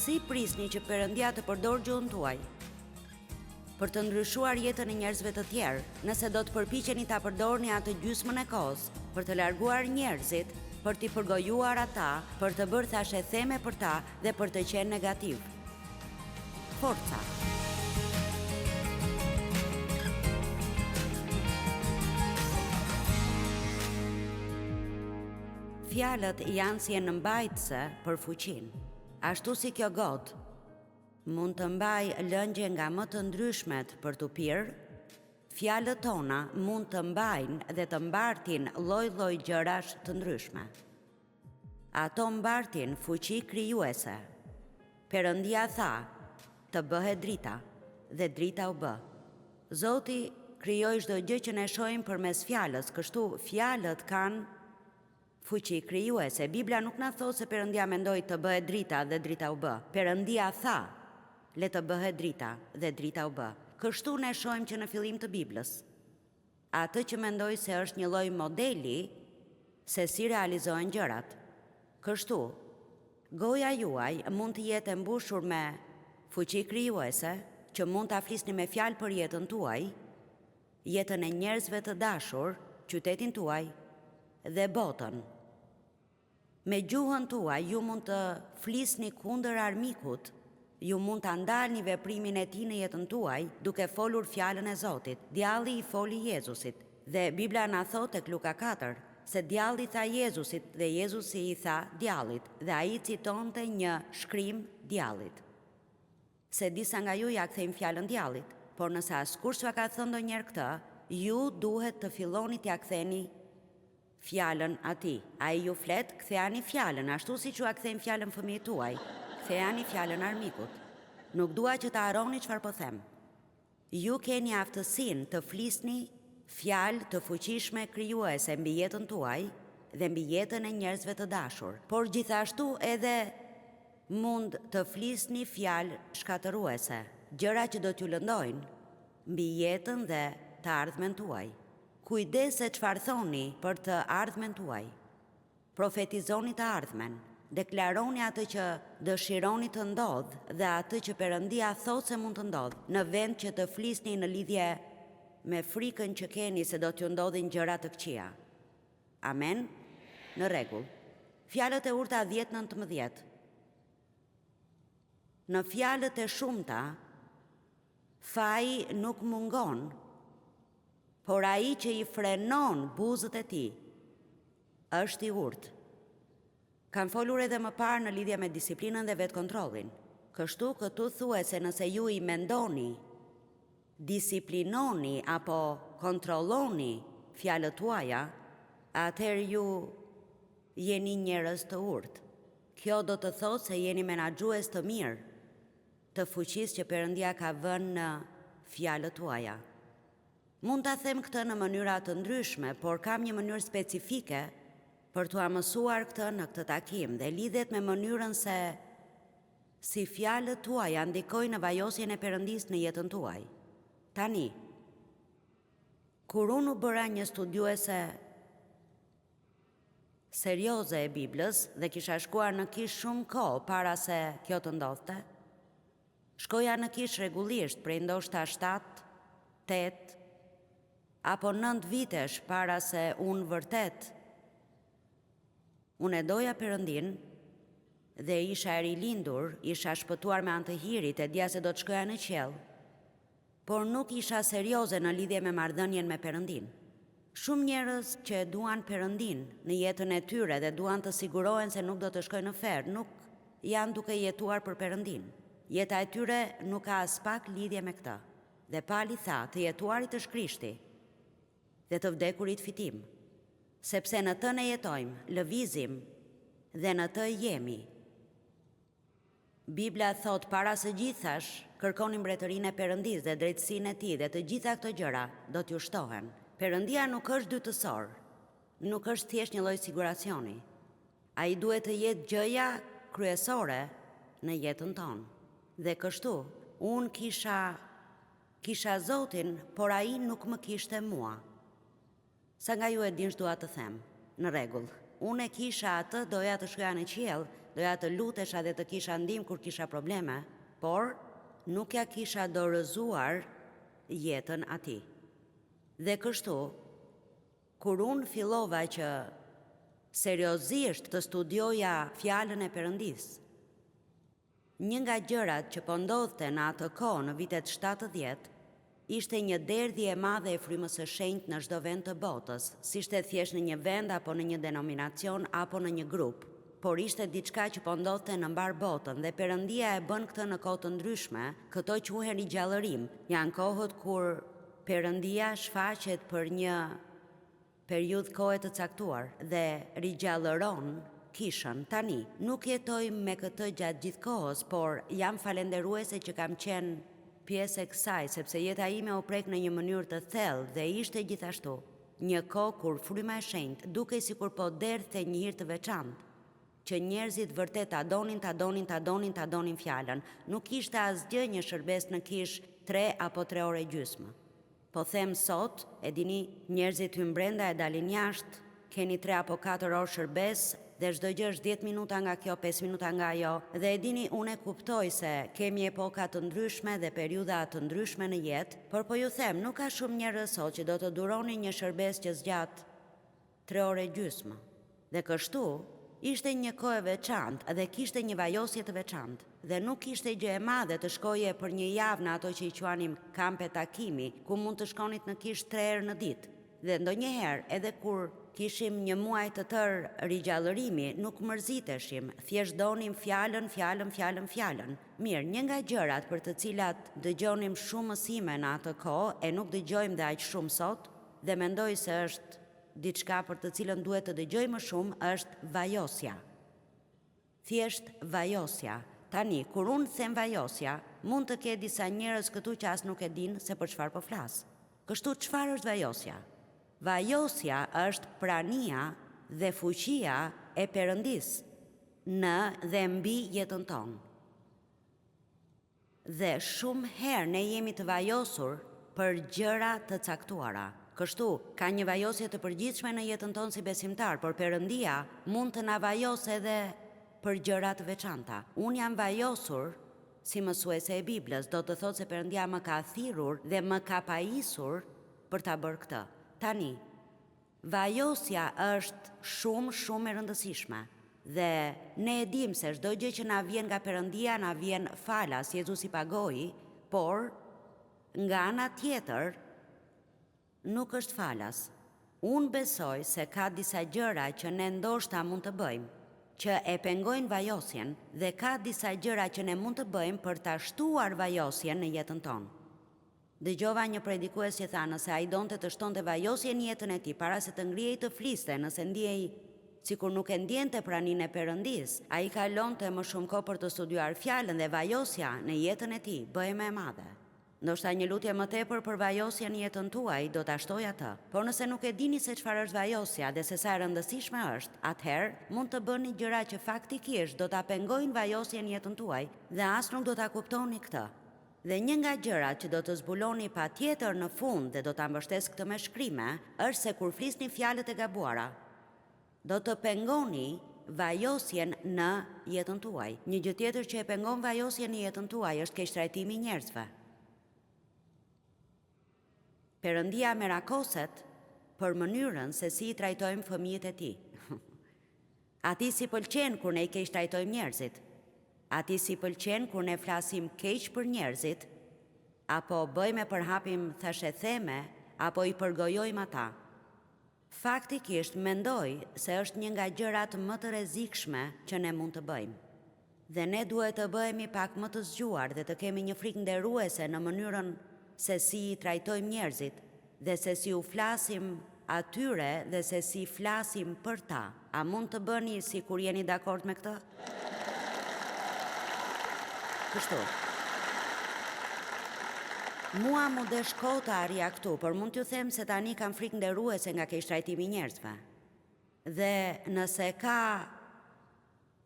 Si prisni që Perëndia të përdorë gjuhën tuaj për të ndryshuar jetën e njerëzve të tjerë, nëse do të përpiqeni ta përdorni atë gjysmën e kohës për të larguar njerëzit, për t'i përgojuar ata, për të bërë thashë theme për ta dhe për të qenë negativ. Forca. Fjalët janë si e nëmbajtëse për fuqinë. Ashtu si kjo gotë mund të mbaj lëngje nga më të ndryshmet për t'u pirë, fjalët tona mund të mbajnë dhe të mbartin lloj-lloj gjërash të ndryshme. Ato mbartin fuqi krijuese. Perëndia tha, të bëhet drita, dhe drita u bë. Zoti krijoi çdo gjë që ne shohim përmes fjalës, kështu fjalët kanë fuqi krijuese. Bibla nuk na thotë se Perëndia mendoi të bëhet drita dhe drita u bë. Perëndia tha, le të bëhet drita dhe drita u bë. Kështu ne shohim që në fillim të Biblës, atë që mendoi se është një lloj modeli se si realizohen gjërat. Kështu, goja juaj mund të jetë e mbushur me fuqi krijuese, që mund ta flisni me fjalë për jetën tuaj, jetën e njerëzve të dashur, qytetin tuaj dhe botën. Me gjuhën tuaj ju mund të flisni kundër armikut, ju mund të ndalni veprimin e tij në jetën tuaj duke folur fjalën e Zotit. Djalli i foli Jezusit dhe Bibla na thotë tek Luka 4 se djalli tha Jezusit dhe Jezusi i tha djallit dhe ai citonte një shkrim djallit. Se disa nga ju ja kthejnë fjalën djallit, por nëse askush s'ua ka thënë ndonjëherë këtë, ju duhet të filloni t'ia ktheni fjalën atij. Ai ju flet, kthejani fjalën, ashtu siç ua kthejnë fjalën fëmijët tuaj. Kthejani fjalën armikut. Nuk dua që të harroni çfarë po them. Ju keni aftësinë të flisni fjalë të fuqishme krijuese mbi jetën tuaj dhe mbi jetën e njerëzve të dashur, por gjithashtu edhe mund të flisni fjalë shkatëruese, gjëra që do t'ju lëndojnë mbi jetën dhe të ardhmen tuaj. Kujdes se çfarë thoni për të ardhmen tuaj. Profetizoni të ardhmen. Deklaroni atë që dëshironi të ndodhë dhe atë që Perëndia thotë se mund të ndodhë, në vend që të flisni në lidhje me frikën që keni se do t'ju ndodhin gjëra të këqija. Amen? Në rregull. Fjalët e urta 10-19. Në fjalët e shumta, faji nuk mungon, por ai që i frenon buzët e tij është i urtë. Kam folur edhe më parë në lidhje me disiplinën dhe vetkontrollin. Kështu këtu thuhet se nëse ju i mendoni, disiplinoni apo kontrolloni fjalët tuaja, atëherë ju jeni njerëz të urtë. Kjo do të thotë se jeni menaxhues të mirë të fuqisë që Perëndia ka vënë në fjalët tuaja. Mund ta them këtë në mënyra të ndryshme, por kam një mënyrë specifike për t'ua mësuar këtë në këtë takim dhe lidhet me mënyrën se si fjalët tuaja ndikojnë në vajosjen e Perëndisë në jetën tuaj. Tani, kur unë u bëra një studiuese serioze e Biblës dhe kisha shkuar në kish shumë kohë para se kjo të ndodhte, shkoja në kish rregullisht prej ndoshta 7, 8 apo 9 vitesh para se unë vërtet unë e doja Perëndin dhe isha e rilindur, isha shpëtuar me anë të Hirit e dija se do të shkoja në qiell, por nuk isha serioze në lidhje me marrëdhënien me Perëndin. Shumë njerëz që duan Perëndin në jetën e tyre dhe duan të sigurohen se nuk do të shkojnë në ferr, nuk janë duke jetuar për Perëndin. Jeta e tyre nuk ka as pak lidhje me këtë. Dhe Pali tha, të jetuarit është Krishti dhe të vdekurit fitim. Sepse në të ne jetojmë, lëvizim dhe në të jemi. Bibla thot para së gjithash, kërkoni mbretërinë e Perëndisë dhe drejtësinë e tij dhe të gjitha këto gjëra do t'ju shtohen. Perëndia nuk është dytësor, nuk është thjesht një lloj siguracioni. Ai duhet të jetë gjëja kryesore në jetën tonë. Dhe kështu, unë kisha Zotin, por ai nuk më kishte mua. Sa nga ju e din ç'dua të them, në rregull. unë e kisha atë, doja të shkoja në qiell, doja të lutesha dhe të kisha ndihmë kur kisha probleme, por nuk ja kisha dorëzuar jetën atij. Dhe kështu, kur unë fillova që seriozisht të studioja fjalën e Perëndis, një nga gjërat që po ndodhte në atë kohë në vitet 70 ishte një derdhje e madhe e frymës së shenjtë në çdo vend të botës, si ishte thjesht në një vend apo në një denominacion apo në një grup, por ishte diçka që po ndodhte në mbar botën dhe Perëndia e bën këtë në kohë të ndryshme. Këto quhen rigjallërim, janë kohët kur Perëndia shfaqet për një periudhë kohe të caktuar dhe rigjallëron kishën. Tani, nuk jetojmë me këtë gjatë gjithë kohës, por jam falenderuese që kam qenë pjesë e kësaj, sepse jeta ime u prek në një mënyrë të thellë dhe ishte gjithashtu një kohë kur fryma e shenjtë dukej sikur po derdhte një hir të veçantë, që njerëzit vërtet ta donin fjalën. Nuk ishte asgjë një shërbes në kishë 3 apo 3 orë gjysmë. Po them sot, e dini, njerëzit hyn brenda e dalin jashtë, keni 3 apo 4 orë shërbes dhe çdo gjë është 10 minuta nga kjo, 5 minuta nga ajo. Dhe e dini, unë e kuptoj se kemi epoka të ndryshme dhe periudha të ndryshme në jetë, por po ju them, nuk ka shumë njerëz sot që do të duroni një shërbes që zgjat 3 orë gjysmë. Dhe kështu, ishte një kohë e veçantë dhe kishte një vajosje të veçantë. Dhe nuk ishte gjë e madhe të shkoje për një javë në ato që i quanim kampe takimi, ku mund të shkonit në kishë 3 herë në ditë. Dhe ndonjëherë, edhe kur kishim një muaj të tërë rigjallërimi, nuk mërziteshim, thjesht donim fjalën. Mirë, një nga gjërat për të cilat dëgjonim shumë mësime në atë kohë e nuk dëgjojmë dhe aq shumë sot, dhe mendoj se është diçka për të cilën duhet të dëgjojmë më shumë, është vajosja. Thjesht vajosja. Tani, kur unë them vajosja, mund të ketë disa njerëz këtu që as nuk e dinë se për çfarë po flas. Kështu, çfarë është vajosja? Vajosja është prania dhe fuqia e Perëndis në dhe mbi jetën tonë. Dhe shumë herë ne jemi të vajosur për gjëra të caktuara. Kështu, ka një vajosje të përgjithshme në jetën tonë si besimtar, por Perëndia mund të na vajosë edhe për gjëra të veçanta. Unë jam vajosur si mësuese e Biblës, do të thotë se Perëndia më ka thirrur dhe më ka pajisur për ta bërë këtë. Tani, vajosja është shumë e rëndësishme dhe ne e dim se çdo gjë që na vjen nga Perëndia na vjen falas, Jezusi pagoi, por nga ana tjetër nuk është falas. Unë besoj se ka disa gjëra që ne ndoshta mund të bëjmë, që e pengojnë vajosjen, dhe ka disa gjëra që ne mund të bëjmë për ta shtuar vajosjen në jetën tonë. Dëgjova një predikues që tha, nëse ai donte të shtonte vajosjen në jetën e tij para se të ngrihej të fliste, nëse ndiej sikur nuk e ndjente praninë e Perëndis, ai kalonte më shumë kohë për të studiuar fjalën dhe vajosja në jetën e tij bëhej më e madhe. Ndoshta një lutje më tepër për vajosjen në jetën tuaj do ta shtoj atë. Por nëse nuk e dini se çfarë është vajosja dhe se sa e rëndësishme është, atëherë mund të bëni gjëra që faktikisht do ta pengojnë vajosjen në jetën tuaj dhe as nuk do ta kuptoni këtë. Dhe një nga gjërat që do të zbuloni patjetër në fund dhe do ta mbështes këtë me shkrime, është se kur flisni fjalët e gabuara, do të pengoni vajosjen në jetën tuaj. Një gjë tjetër që e pengon vajosjen në jetën tuaj është keqtrajtimi i njerëzve. Perëndia merakoset për mënyrën se si I trajtojmë fëmijët e tij. Atij si pëlqen kur ne I keq trajtojmë njerëzit. Atij si pëlqen kur ne flasim keq për njerëzit, apo bëjmë e përhapim thashë theme, apo I përgojojmë ata. Faktikisht mendoj se është një nga gjërat më të rrezikshme që ne mund të bëjmë. Dhe ne duhet të bëhemi pak më të zgjuar dhe të kemi një frikë nderuese në mënyrën se si I trajtojmë njerëzit dhe se si u flasim atyre dhe se si flasim për ta. A mund të bëni si kur jeni dakord me këtë? Kështu. Mua mu desh kohë të arja këtu, por mund t'ju them se tani kam frikë nderuese nga keqtrajtimi I njerëzve. Dhe nëse ka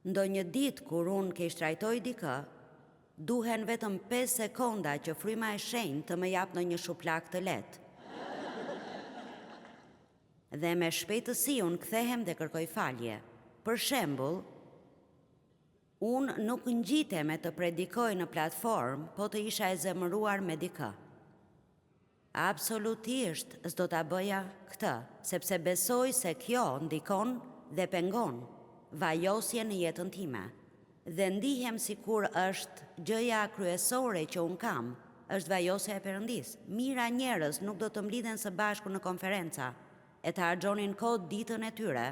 ndonjë ditë kur unë keqtrajtoj dikë, duhen vetëm 5 sekonda që fryma e shenjtë të më jap në një shuplak të lehtë. dhe me shpejtësi unë kthehem dhe kërkoj falje. Për shembull, unë nuk ngjitem e të predikoj në platformë, po të isha e zemëruar me dikë. Absolutisht s'do ta bëja këtë, sepse besoj se kjo ndikon dhe pengon vajosje në jetën time. Dhe ndihem sikur është gjëja kryesore që unë kam, është vajosja e Perëndis. Mira njerëz nuk do të mblidhen së bashku në konferenca e të harxhonin kohë ditën e tyre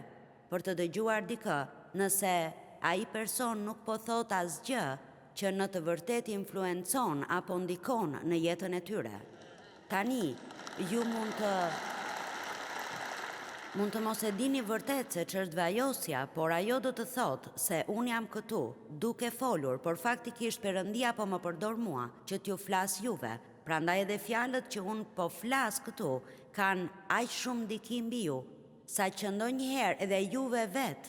për të dëgjuar dikë nëse ai person nuk po thot asgjë që në të vërtetë influencon apo ndikon në jetën e tyre. Tani, ju mund të mos e dini vërtet se ç'është vajosja, por ajo do të thotë se unë jam këtu, duke folur, por faktikisht Perëndia po më përdor mua që t'ju flas juve. Prandaj edhe fjalët që unë po flas këtu kanë aq shumë ndikim mbi ju, sa që ndonjëherë edhe juve vetë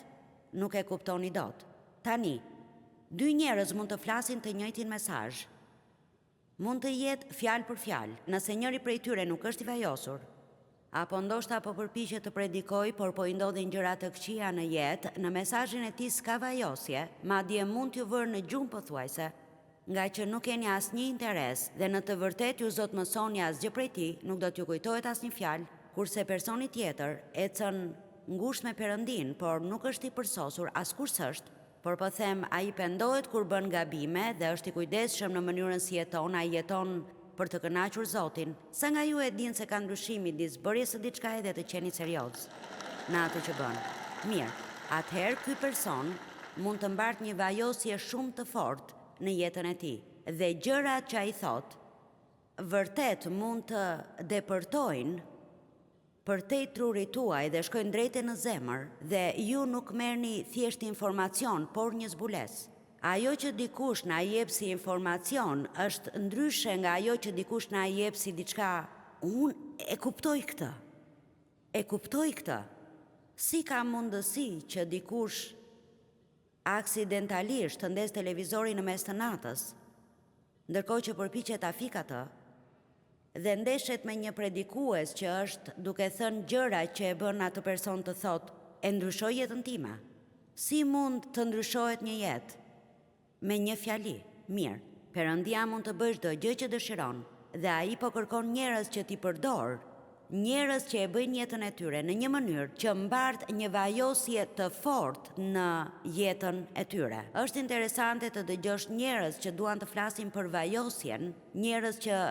nuk e kuptoni dot. Tani, dy njerëz mund të flasin të njëjtin mesazh. Mund të jetë fjalë për fjalë, nëse njëri prej tyre nuk është i vajosur, apo ndoshta po përpiqet të predikoj, por po i ndodhin gjëra të këqija në jetë, në mesazhin e tij s'ka vajosje, madje mund t'ju vërë në gjumë pothuajse, nga që nuk keni asnjë interes dhe në të vërtetë ju zot mësoni asgjë prej tij, nuk do t'ju kujtohet asnjë fjalë, kurse personi tjetër ecën ngushtë me Perëndin, por nuk është i përsosur askush s'është. Por po them, ai pendohet kur bën gabime dhe është i kujdesshëm në mënyrën si jeton, ai jeton për të kënaqur Zotin. Sa nga ju e din se ka ndryshim midis bërjes së diçka edhe të qeni serioz në atë që bën. Mirë, atëherë ky person mund të mbartë një vajosje shumë të fortë në jetën e tij dhe gjërat që ai thot vërtet mund të depërtojnë përtej trurit tuaj dhe shkojnë drejtë në zemër dhe ju nuk merrni thjesht informacion, por një zbules. Ajo që dikush na jep si informacion është ndryshe nga ajo që dikush na jep si diçka. Unë e kuptoj këtë. Si ka mundësi që dikush aksidentalisht të ndes televizorin në mes të natës, ndërkohë që përpiqet ta fik atë, dhe ndeshet me një predikues që është duke thënë gjëra që e bën atë person të thotë, e ndryshoj jetën time. Si mund të ndryshohet një jetë? Me një fjali. Mirë, Perëndia mund të bëjë çdo gjë që dëshiron, dhe ai po kërkon njerëz që t'i përdor, njerëz që e bëjnë jetën e tyre në një mënyrë që mbart një vajosje të fortë në jetën e tyre. Është interesante të dëgjosh njerëz që duan të flasin për vajosjen, njerëz që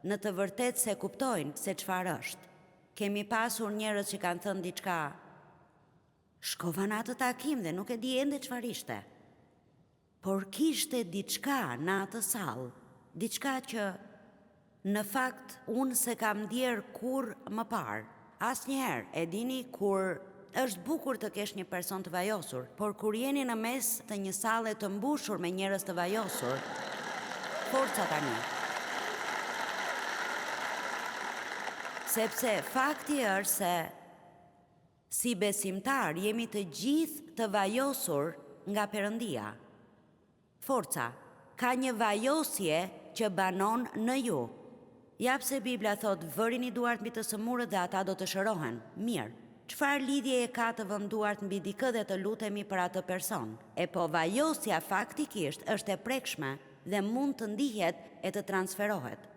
në të vërtetë se kuptojnë se çfarë është. Kemi pasur njerëz që kanë thënë diçka, shkova në atë takim dhe nuk e di ende çfarë ishte. Por kishte diçka në atë sallë, diçka që në fakt unë se kam ndjer kur më parë. Asnjëherë, e dini, kur është bukur të kesh një person të vajosur, por kur jeni në mes të një salle të mbushur me njerëz të vajosur, forca tani. Sepse fakti është se si besimtar jemi të gjithë të vajosur nga Perëndia. Forca, ka një vajosje që banon në ju. Ja pse Bibla thot, vërini duart mbi të sëmurët dhe ata do të shërohen. Mirë, çfarë lidhje e ka të vëmë duart mbi dikë dhe të lutemi për atë person? E po vajosja faktikisht është e prekshme dhe mund të ndihet e të transferohet.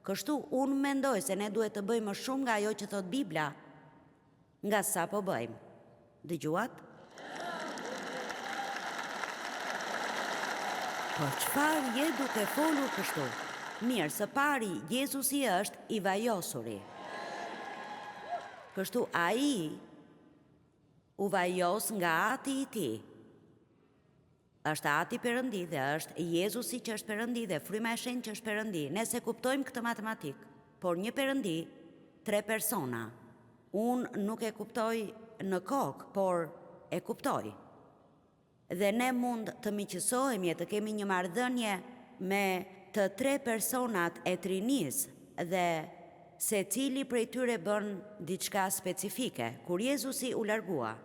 Kështu unë mendoj se ne duhet të bëjmë më shumë nga ajo që thot Bibla, nga sa po bëjmë. Dëgjuat? Po çfarë je duke folur kështu? Mirë, së pari, Jezusi është i vajosuri. Kështu ai u vajos nga ati i tij. Është ati Perëndi dhe është Jezusi që është Perëndi dhe fryma e shenjtë që është Perëndi. Ne se kuptojmë këtë matematik, por një Perëndi, 3 persona. Unë nuk e kuptoj në kokë, por e kuptoj. Dhe ne mund të miqësohemi e të kemi një marrëdhënie me të 3 personat e Trinisë dhe secili prej tyre bën diçka specifike. Kur Jezusi u largua,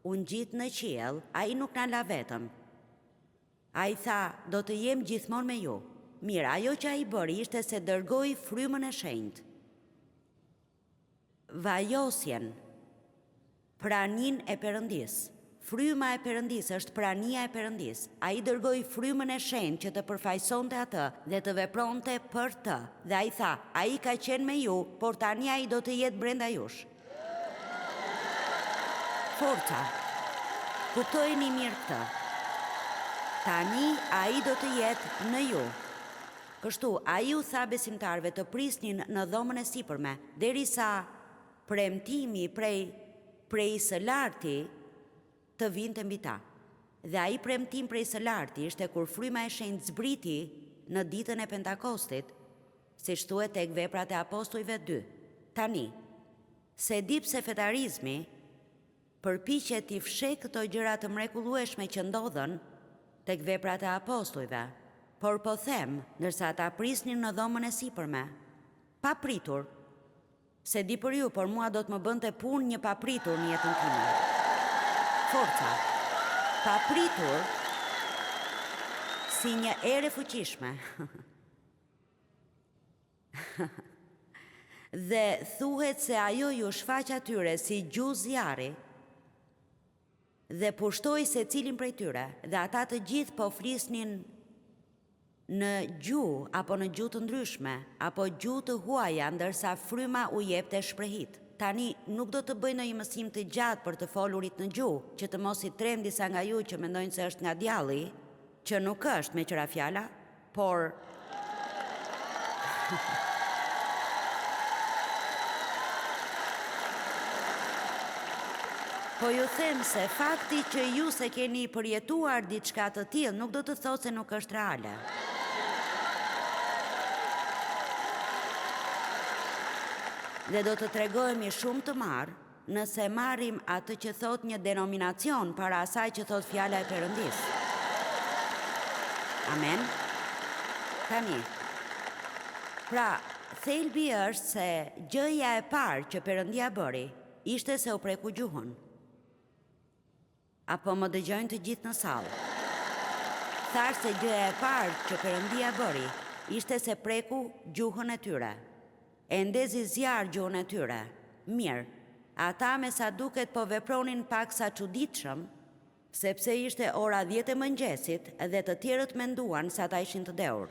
u ngjit në qiell, ai nuk na la vetëm. Ai tha, do të jem gjithmonë me ju. Mirë, ajo që ai bëri ishte se dërgoi frymën e shenjtë. Vajosjen pranin e Perëndis. Fryma e Perëndis është prania e Perëndis. Ai dërgoi frymën e shenjtë që të përfaqësonte atë dhe të vepronte për të. Dhe ai tha, ai ka qenë me ju, por tani ai do të jetë brenda jush. Forca. Kuptojeni mirë këtë. Tani ai do të jetë në ju. Kështu, ai u tha besimtarëve të prisnin në dhomën e sipërme, derisa premtimi prej së larti të vinte mbi ta. Dhe ai premtim prej së larti ishte kur fryma e shenjtë zbriti në ditën e Pentakostit, siç thuhet tek Veprat e Apostujve 2. Tani, se di pse fetarizmi përpiqet t'i fshehë këto gjëra të mrekullueshme që ndodhen tek Veprat e Apostujve, por po them, ndërsa ata prisnin në dhomën e sipërme, pa pritur, se di për ju, por mua do të më bënte punë një papritur në jetën time. Forca, papritur si një erë fuqishme. Dhe thuhet se ajo ju shfaq atyre si gjuhë zjarri dhe pushtoi secilin prej tyre, dhe ata të gjithë po flisnin në gjuhë apo në gjuhë të ndryshme, apo gjuhë të huaja, ndërsa fryma u jepte shprehit. Tani nuk do të bëj ndonjë mësim të gjatë për të folurit në gjuhë, që të mos i trem disa nga ju që mendojnë se është nga djalli, që nuk është me qëra fjala, por po ju them se fakti që ju se keni përjetuar diçka të tillë nuk do të thotë se nuk është reale. Dhe do të tregojmë shumë të marrë nëse marrim atë që thot një denominacion para asaj që thot fjala e Perëndis. Amen? Tani. Pra, thelbi është se gjëja e parë që Perëndia bëri ishte se u preku gjuhën. Apo më dëgjojnë të gjithë në sallë. Thash se gjëja e parë që Perëndia bëri ishte se preku gjuhën e tyre. E ndezi zjarr gjuhën e tyre. Mirë, ata me sa duket po vepronin pak sa çuditshëm, sepse ishte ora 10 e mëngjesit dhe të tjerët menduan se ata ishin të dehur.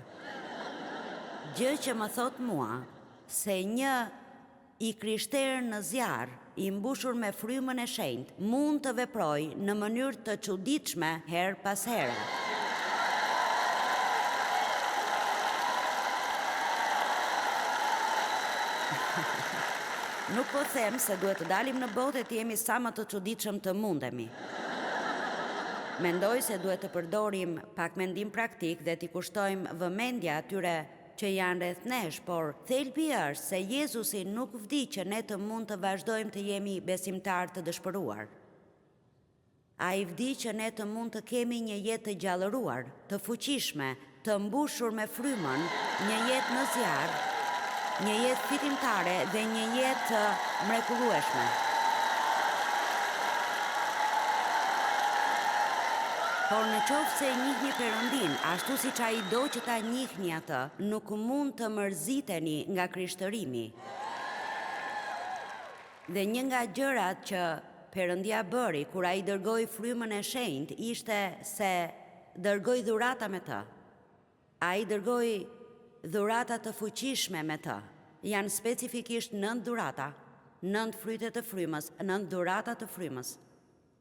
Gjë që më thot mua se një i krishterë në zjarr, i mbushur me frymën e shenjtë, mund të veprojë në mënyrë të çuditshme her pas here. Nuk po them se duhet të dalim në botë e të jemi sa më të çuditshëm të mundemi. Mendoj se duhet të përdorim pak mendim praktik dhe t'i kushtojmë vëmendja atyre që janë rreth nesh, por thelbi është se Jezusi nuk vdi që ne të mund të vazhdojmë të jemi besimtar të dëshpëruar. Ai vdi që ne të mund të kemi një jetë të gjallëruar, të fuqishme, të mbushur me frymën, një jetë në zjarr, një jetë fitimtare dhe një jetë mrekullueshme. Por në qoftë se njihni Perëndin, ashtu siç ai do që ta njihni atë, nuk mund të mërziteni nga krishtërimi. Dhe një nga gjërat që Perëndia bëri kur ai dërgoi frymën e shenjtë ishte se dërgoi dhurata me të. Ai dërgoi dhurata të fuqishme me të. Janë specifikisht 9 dhurata, 9 fryte të frymës, 9 dhurata të frymës.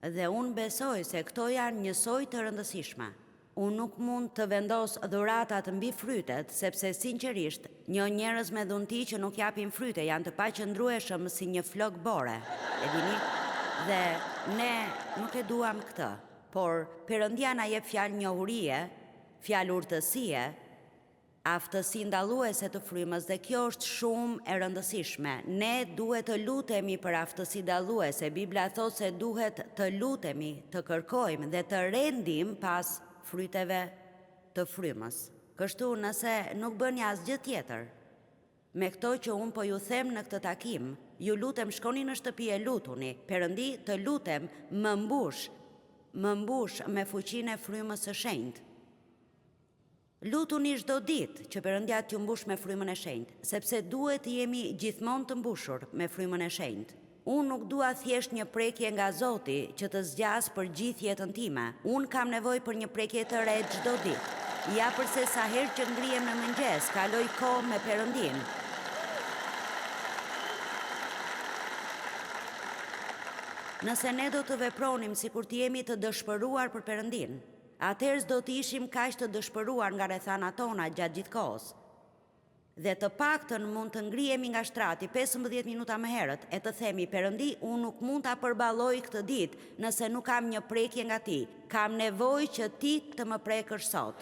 Dhe unë besoj se këto janë njësoj të rëndësishme. Unë nuk mund të vendos dhuratat mbi frytet, sepse sinqerisht, njerëz me dhunti që nuk japin fryte janë të paqëndrueshëm si një flok bore. E dini? Dhe ne nuk e duam këtë, por Perëndia na jep fjalë njohurie, fjalë urtësie, aftësi ndalluese të frymës, dhe kjo është shumë e rëndësishme. Ne duhet të lutemi për aftësi dalluese. Bibla thot se duhet të lutemi, të kërkojmë dhe të rendim pas fryteve të frymës. Kështu nëse nuk bëni asgjë tjetër, me këto që unë po ju them në këtë takim, ju lutem shkoni në shtëpi e lutuni. Perëndi, të lutem, më mbush me fuqinë e frymës së shenjtë. Lutuni çdo ditë që Perëndia t'ju mbush me frymën e shenjtë, sepse duhet të jemi gjithmonë të mbushur me frymën e shenjtë. Unë nuk dua thjesht një prekje nga Zoti që të zgjas për gjithë jetën time. Unë kam nevojë për një prekje të re çdo ditë. Ja përse sa herë që ngrihem në mëngjes, kaloj kohë me Perëndin. Nëse ne do të vepronim sikur të jemi të dëshpëruar për Perëndin, atëherë do të ishim kaq të dëshpëruar nga rrethanat tona gjatë gjithë kohës. Dhe të paktën mund të ngrihemi nga shtrati 15 minuta më herët e të themi: Perëndi, unë nuk mund ta përballoj këtë ditë nëse nuk kam një prekje nga ti. Kam nevojë që ti të më prekësh sot.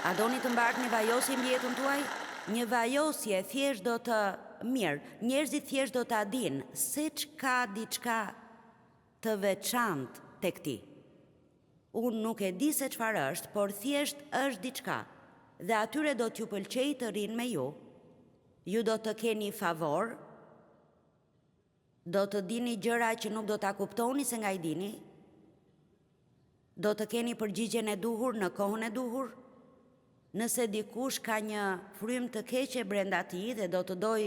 A doni të mbartni vajosi mbi jetën tuaj? Një vajosje thjesht do të njerëzit thjesht do ta dinë se ka diçka të veçantë tek ti. Unë nuk e di se çfarë është, por thjesht është diçka. Dhe atyre do t'ju pëlqej të rinë me ju. Ju do të keni favor, do të dini gjëra që nuk do t'a kuptoni se nga I dini, do të keni përgjigjen e duhur në kohën e duhur. Nëse dikush ka një frym të keqe brenda tij dhe do të doj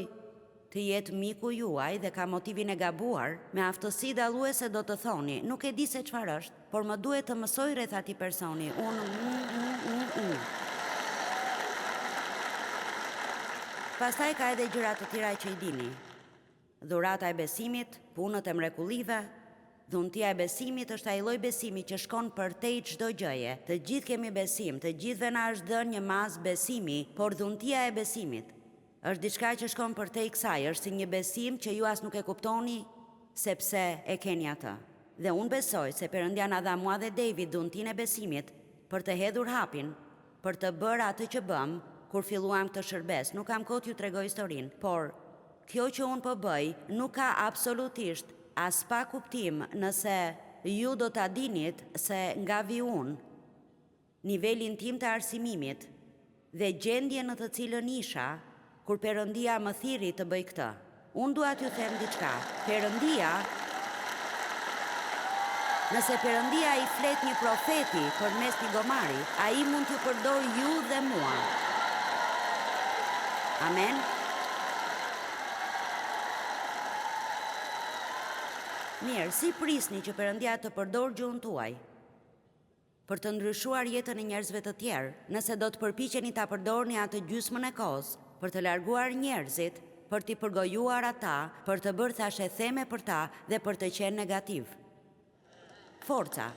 të jetë miku juaj dhe ka motivin e gabuar, me aftësi dalluese do të thoni: nuk e di se çfarë është, por më duhet të mësoj rreth atij personi. Pastaj ka edhe gjëra të tjera që I dini. Dhurata e besimit, punët e mrekullive. Dhuntia e besimit është ai lloj besimi që shkon përtej çdo gjëje. Të gjithë kemi besim, të gjithëve na është dhënë një mas besimi, por dhuntia e besimit është diçka që shkon përtej kësaj, është si një besim që ju as nuk e kuptoni sepse e keni atë. Dhe unë besoj se Perëndia na dha mua dhe David dhuntinë e besimit për të hedhur hapin, për të bërë atë që bëm kur filluam këtë shërbes. Nuk kam kohë t'ju tregoj historinë, por kjo që unë po bëj nuk ka absolutisht as pa kuptim nëse ju do ta dinit se nga vi unë, nivelin tim të arsimimit dhe gjendje në të cilën isha kur Perëndia më thiri të bëj këtë. Unë dua t'ju them diçka. Nëse Perëndia I flet një profeti përmes një gomari, ai mund t'ju përdor ju dhe mua. Amen. Mirë, si prisni që Perëndia të përdor gjuhën tuaj për të ndryshuar jetën e njerëzve të tjerë, nëse do të përpiqeni ta përdorni atë gjysmën e kohës për të larguar njerëzit, për t'i përgojuar ata, për të bërë thashe theme për ta dhe për të qenë negativ. Forca.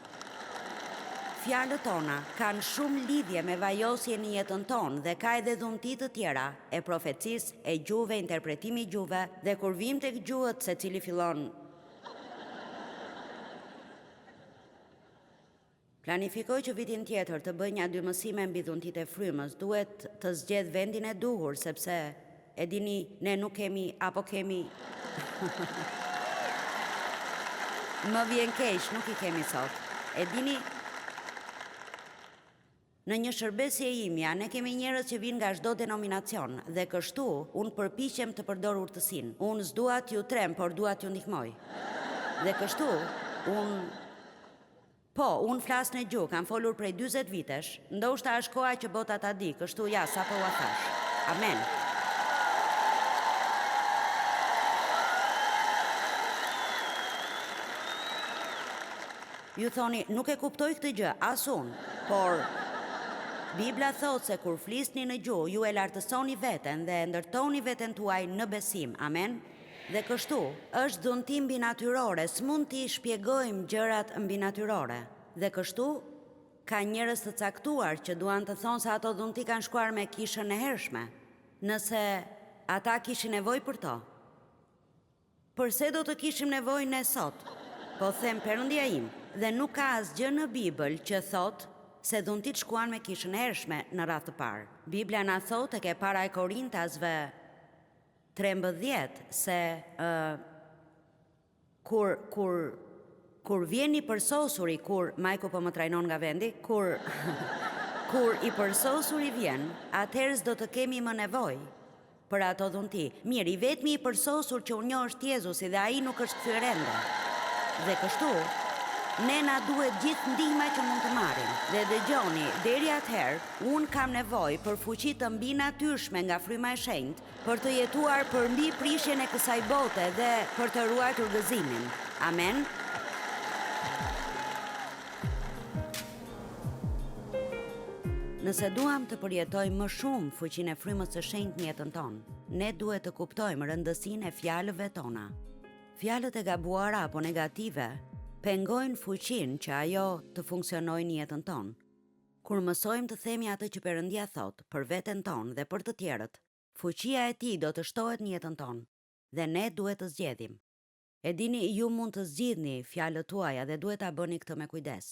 Fjalët tona kanë shumë lidhje me vajosjen në jetën tonë dhe ka edhe dhunti të tjera, e profecisë, e gjuhëve, interpretimi I gjuhëve, dhe kur vim tek gjuhët secili fillon. Planifikoj që vitin tjetër të bëj një 2 mësime mbi dhuntitë e frymës. Duhet të zgjedh vendin e duhur, sepse e dini, ne nuk kemi, apo kemi. Më vjen keq, nuk I kemi sot. E dini, në një shërbes e imja, ne kemi njerëz që vinë nga çdo denominacion dhe kështu unë përpiqem të përdor urtësinë. Unë s'dua t'ju trem, por dua t'ju ndihmoj. Dhe kështu unë flas në gjuhë, kam folur prej 40 vitesh, ndoshta është koha që bota ta di, kështu ja, sapo ua thash. Amen. Ju thoni, nuk e kuptoj këtë gjë, as unë, por Bibla thot se kur flisni në gjuhë, ju e lartësoni veten dhe ndërtoni veten tuaj në besim. Amen. Dhe kështu, është dhunti mbinatyrore, s'mund t'i shpjegojmë gjërat mbinatyrore. Dhe kështu, ka njerëz të caktuar që duan të thonë se ato dhunti kanë shkuar me kishën e hershme. Nëse ata kishin nevojë për to, përse do të kishim nevojë ne sot? Po them Perëndia im, dhe nuk ka asgjë në Bibël që thot se dhuntit shkuan me kishën e hershme në radhë të parë. Bibla na thot tek e para e Korintasve 13 se kur vjen I përsosuri, kur Majku po më trajnon nga vendi, kur I përsosuri vjen, atëherë do të kemi më nevojë për ato dhunti. Mirë, I vetmi I përsosur që unë njoh është Jezusi dhe ai nuk është kthyer ende. Dhe kështu, Ne na duhet gjithë ndihma që mund të marrim. Dhe dëgjoni, deri atëherë, unë kam nevojë për fuqi të mbi natyrshme nga fryma e shenjtë për të jetuar për mbi prishjen e kësaj bote dhe për të ruajtur gëzimin. Amen. Nëse duam të përjetojmë më shumë fuqinë e frymës së shenjtë në jetën tonë, ne duhet të kuptojmë rëndësinë e fjalëve tona. Fjalët e gabuara apo negative pengojnë fuqinë që ajo të funksionojë në jetën tonë. Kur mësojmë të themi atë që Perëndia thotë për veten tonë dhe për të tjerët, fuqia e tij do të shtohet në jetën tonë dhe ne duhet të zgjedhim. E dini, ju mund të zgjidhni fjalët tuaja dhe duhet ta bëni këtë me kujdes.